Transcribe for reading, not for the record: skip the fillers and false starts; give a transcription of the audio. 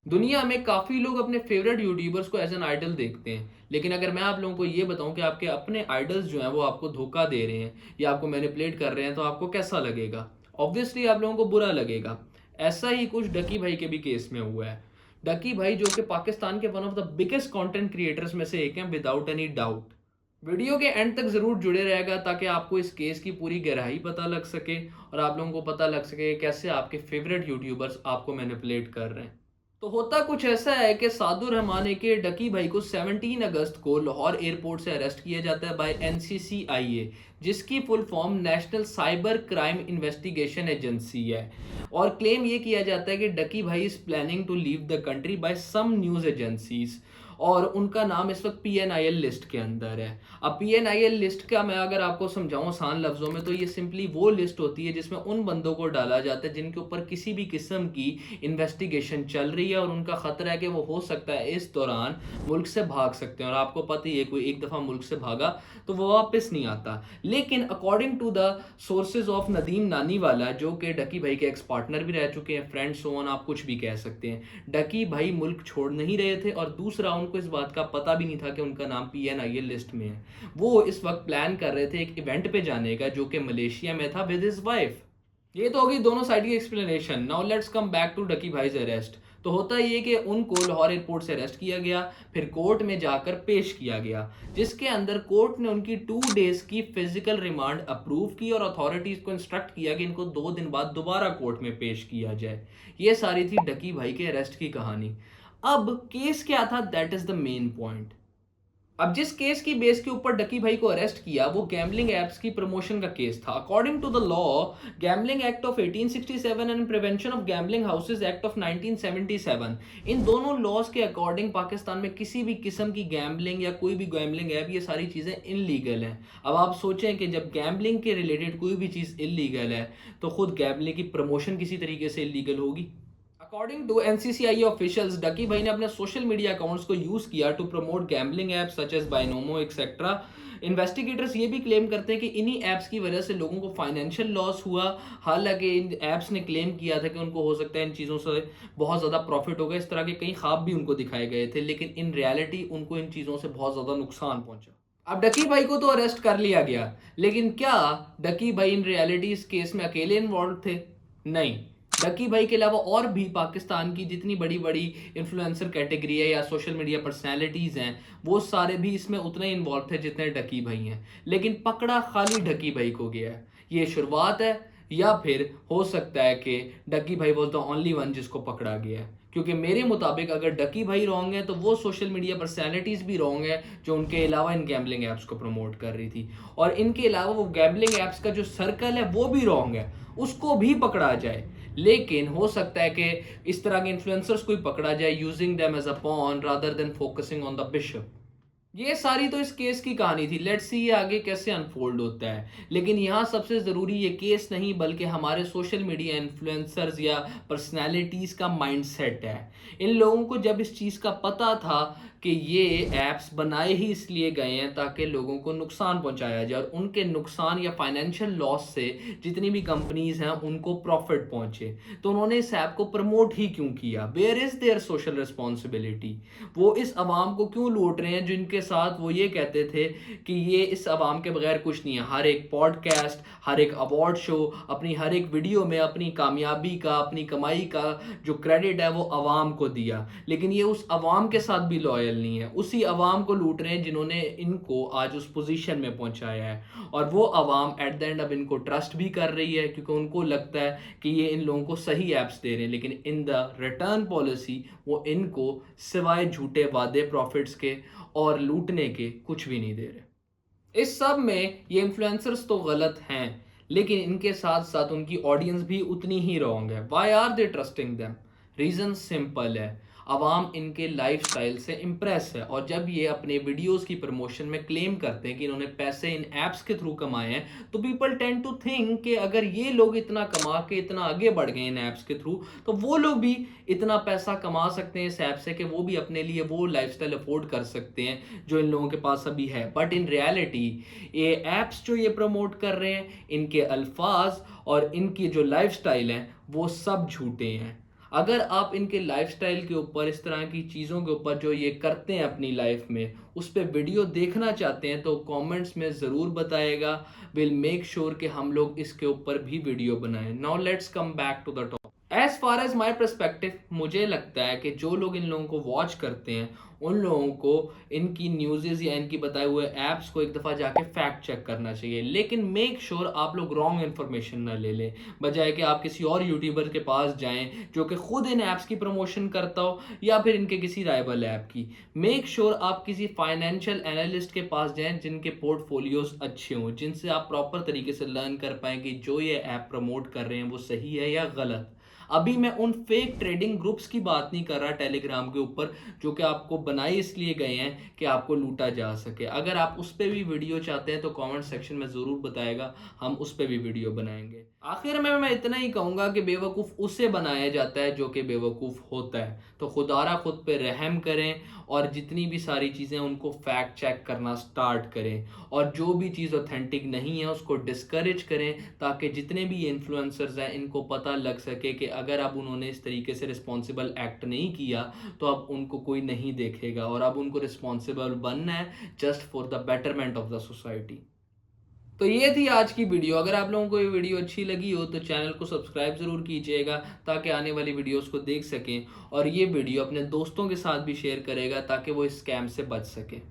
दुनिया में काफ़ी लोग अपने फेवरेट यूट्यूबर्स को एज एन आइडल देखते हैं। लेकिन अगर मैं आप लोगों को ये बताऊं कि आपके अपने आइडल्स जो हैं वो आपको धोखा दे रहे हैं या आपको मैनिपुलेट कर रहे हैं, तो आपको कैसा लगेगा? ऑब्वियसली आप लोगों को बुरा लगेगा। ऐसा ही कुछ डकी भाई के भी केस में हुआ है। डकी भाई जो कि पाकिस्तान के one of the biggest content creators में से एक हैं, विदाउट एनी डाउट। वीडियो के एंड तक ज़रूर जुड़े रहेगा ताकि आपको इस केस की पूरी गहराई पता लग सके और आप लोगों को पता लग सके कि कैसे आपके फेवरेट यूट्यूबर्स आपको मैनिपुलेट कर रहे हैं। तो होता कुछ ऐसा है कि सादुर रहमान के डकी भाई को 17 अगस्त को लाहौर एयरपोर्ट से अरेस्ट किया जाता है बाय एनसीसीआईए, जिसकी full form national cyber crime investigation agency है। और क्लेम ये किया जाता है कि Ducky Bhai is planning to leave the country by some news agencies, और उनका नाम इस वक्त पीएनआईएल लिस्ट के अंदर है। अब पीएनआईएल लिस्ट का मैं अगर आपको समझाऊं आसान लफ्जों में, तो ये सिंपली वो लिस्ट होती है जिसमें उन बंदों को डाला जाता है जिनके ऊपर किसी भी किस्म की इन्वेस्टिगेशन चल रही है और उनका खतरा है कि वो हो सकता है इस दौरान मुल्क से भाग सकते हैं। और आपको पता ही है, कोई एक दफ़ा मुल्क से भागा तो वो वापस नहीं आता। लेकिन according to the sources of Nadeem Nani वाला, जो कि डकी भाई के एक्स पार्टनर भी रह चुके हैं, फ्रेंड सोन आप कुछ भी कह सकते हैं, डकी भाई मुल्क छोड़ नहीं रहे थे। और दूसरा, उनको इस बात का पता भी नहीं था कि उनका नाम पीएनआईए लिस्ट में है। वो इस वक्त प्लान कर रहे थे एक इवेंट पे जाने का, जो कि मलेशिया में था, विद हिज वाइफ। ये तो होगी दोनों साइड की explanation. Now let's come back to डकी भाईज अरेस्ट। तो होता ये कि उनको लाहौर एयरपोर्ट से अरेस्ट किया गया, फिर कोर्ट में जाकर पेश किया गया, जिसके अंदर कोर्ट ने उनकी 2 डेज की फिजिकल रिमांड अप्रूव की और अथॉरिटीज को इंस्ट्रक्ट किया कि इनको 2 दिन बाद दोबारा कोर्ट में पेश किया जाए। ये सारी थी डकी भाई के अरेस्ट की कहानी। अब केस क्या था, that is the main point. अब जिस केस की बेस के ऊपर डकी भाई को अरेस्ट किया, वो गैम्बलिंग एप्स की प्रमोशन का केस था। According to the law, gambling act of 1867 and prevention of gambling houses act of 1977, इन दोनों लॉज के अकॉर्डिंग पाकिस्तान में किसी भी किस्म की गैम्बलिंग या कोई भी गैम्बलिंग ऐप, ये सारी चीज़ें इनलीगल हैं। अब आप सोचें कि जब गैम्बलिंग के रिलेटेड कोई भी चीज़ इलीगल है, तो खुद गैम्बलिंग की प्रमोशन किसी तरीके से इलीगल होगी। According to NCCI officials, Ducky Bhai ने अपने सोशल मीडिया अकाउंट्स को यूज किया to promote gambling apps such as Binomo etcetera. Investigators ये भी क्लेम करते हैं कि इन्हीं एप्स की वजह से लोगों को फाइनेंशियल लॉस हुआ। हालांकि इन एप्स ने क्लेम किया था कि उनको हो सकता है इन चीज़ों से बहुत ज़्यादा प्रॉफिट होगा, इस तरह के कई ख्वाब भी उनको दिखाए गए थे, लेकिन इन रियलिटी उनको इन चीज़ों से बहुत ज़्यादा नुकसान पहुंचा। अब डकी भाई को तो अरेस्ट कर लिया गया, लेकिन क्या डकी भाई इन रियलिटी इस केस में अकेले इन्वॉल्व थे? नहीं। डकी भाई के अलावा और भी पाकिस्तान की जितनी बड़ी बड़ी इन्फ्लुएंसर कैटेगरी है या सोशल मीडिया पर्सनैलिटीज़ हैं, वो सारे भी इसमें उतने इन्वॉल्व थे जितने डकी भाई हैं। लेकिन पकड़ा खाली डकी भाई को गया है। ये शुरुआत है, या फिर हो सकता है कि डकी भाई वॉज द ओनली वन जिसको पकड़ा गया है। क्योंकि मेरे मुताबिक अगर डकी भाई रॉन्ग है, तो वो सोशल मीडिया पर्सनैलिटीज़ भी रॉन्ग है जो उनके अलावा इन गैम्बलिंग ऐप्स को प्रमोट कर रही थी। और इनके अलावा वो गैम्बलिंग ऐप्स का जो सर्कल है वो भी रॉन्ग है, उसको भी पकड़ा जाए। लेकिन हो सकता है कि इस तरह के इन्फ्लुएंसर्स को ही पकड़ा जाए, using them as a pawn rather than focusing on the bishop. ये सारी तो इस केस की कहानी थी। लेट्स सी ये आगे कैसे अनफोल्ड होता है। लेकिन यहाँ सबसे ज़रूरी ये केस नहीं, बल्कि हमारे सोशल मीडिया इन्फ्लुएंसर्स या पर्सनैलिटीज़ का माइंडसेट है। इन लोगों को जब इस चीज़ का पता था कि ये ऐप्स बनाए ही इसलिए गए हैं ताकि लोगों को नुकसान पहुंचाया जाए, और उनके नुकसान या फाइनेंशियल लॉस से जितनी भी कंपनीज हैं उनको प्रॉफिट पहुंचे, तो उन्होंने इस ऐप को प्रमोट ही क्यों किया? Where is there social responsibility? वो इस आवाम को क्यों लूट रहे हैं जिनके साथ वो ये कहते थे कि ये इस आवाम के बगैर कुछ नहीं है? हर एक पॉडकास्ट, हर एक अवार्ड शो, अपनी हर एक वीडियो में अपनी कामयाबी का, अपनी कमाई का जो क्रेडिट है वो आवाम को दिया। लेकिन ये उस आवाम के साथ भी लॉयल नहीं है, उसी आवाम को लूट रहे हैं जिन्होंने इनको आज उस पोजीशन में पहुंचाया है। और वो आवाम एट द एंड अब इनको ट्रस्ट भी कर रही है, क्योंकि उनको लगता है कि ये इन लोगों को सही ऐप्स दे रहे हैं, लेकिन इन द रिटर्न पॉलिसी वो इनको सिवाय झूठे वादे प्रॉफिट्स के और लूटने के कुछ भी नहीं दे रहे। इस सब में ये इन्फ्लुएंसर्स तो गलत हैं, लेकिन इनके साथ साथ उनकी ऑडियंस भी उतनी ही रॉन्ग है। Why are they trusting them? Reason simple है, अवाम इनके लाइफस्टाइल से इम्प्रेस है। और जब ये अपने वीडियोस की प्रमोशन में क्लेम करते हैं कि इन्होंने पैसे इन ऐप्स के थ्रू कमाए हैं, तो पीपल टेंड टू थिंक कि अगर ये लोग इतना कमा के इतना आगे बढ़ गए इन ऐप्स के थ्रू, तो वो लोग भी इतना पैसा कमा सकते हैं इस ऐप से कि वो भी अपने लिए वो लाइफस्टाइल अफोर्ड कर सकते हैं जो इन लोगों के पास अभी है। बट इन रियलिटी ये ऐप्स जो ये प्रमोट कर रहे हैं, इनके अल्फाज और इनकी जो लाइफस्टाइल है, वो सब झूठे हैं। अगर आप इनके लाइफ़स्टाइल के ऊपर, इस तरह की चीज़ों के ऊपर जो ये करते हैं अपनी लाइफ़ में, उस पे वीडियो देखना चाहते हैं तो कमेंट्स में ज़रूर बताइएगा। विल मेक श्योर कि हम लोग इसके ऊपर भी वीडियो बनाएँ। Now let's come back to the topic. As far as my perspective, मुझे लगता है कि जो लोग इन लोगों को वॉच करते हैं, उन लोगों को इनकी न्यूज़ेज़ या इनकी बताए हुए ऐप्स को एक दफ़ा जाके फैक्ट चेक करना चाहिए। लेकिन मेक श्योर आप लोग रॉन्ग इन्फॉर्मेशन ना ले लें, बजाय कि आप किसी और यूट्यूबर के पास जाएँ जो कि खुद इन ऐप्स की प्रमोशन करता हो या फिर इनके किसी राइवल ऐप की। मेक श्योर आप किसी फाइनेंशियल एनालिस्ट के पास जाएँ जिनके पोर्टफोलियोज़ अच्छे हों, जिनसे आप प्रॉपर तरीके से लर्न कर पाएँ कि जो ये ऐप प्रमोट कर रहे हैं वो सही है या गलत। अभी मैं उन फेक ट्रेडिंग ग्रुप्स की बात नहीं कर रहा टेलीग्राम के ऊपर, जो कि आपको बनाए इसलिए गए हैं कि आपको लूटा जा सके। अगर आप उस पे भी वीडियो चाहते हैं तो कमेंट सेक्शन में ज़रूर बताएगा, हम उस पे भी वीडियो बनाएंगे। आखिर में मैं इतना ही कहूँगा कि बेवकूफ़ उसे बनाया जाता है जो कि बेवकूफ़ होता है। तो खुदारा खुद पे रहम करें और जितनी भी सारी चीज़ें उनको फैक्ट चेक करना स्टार्ट करें, और जो भी चीज़ ऑथेंटिक नहीं है उसको डिस्करेज करें, ताकि जितने भी इन्फ्लुएंसर्स हैं इनको पता लग सके कि अगर अब उन्होंने इस तरीके से रिस्पॉन्सिबल एक्ट नहीं किया तो अब उनको कोई नहीं देखेगा, और अब उनको रिस्पॉन्सिबल बनना है just for the betterment of the society. तो ये थी आज की वीडियो। अगर आप लोगों को ये वीडियो अच्छी लगी हो तो चैनल को सब्सक्राइब ज़रूर कीजिएगा ताकि आने वाली वीडियोस को देख सकें, और ये वीडियो अपने दोस्तों के साथ भी शेयर करेगा ताकि वो इस स्कैम से बच सकें।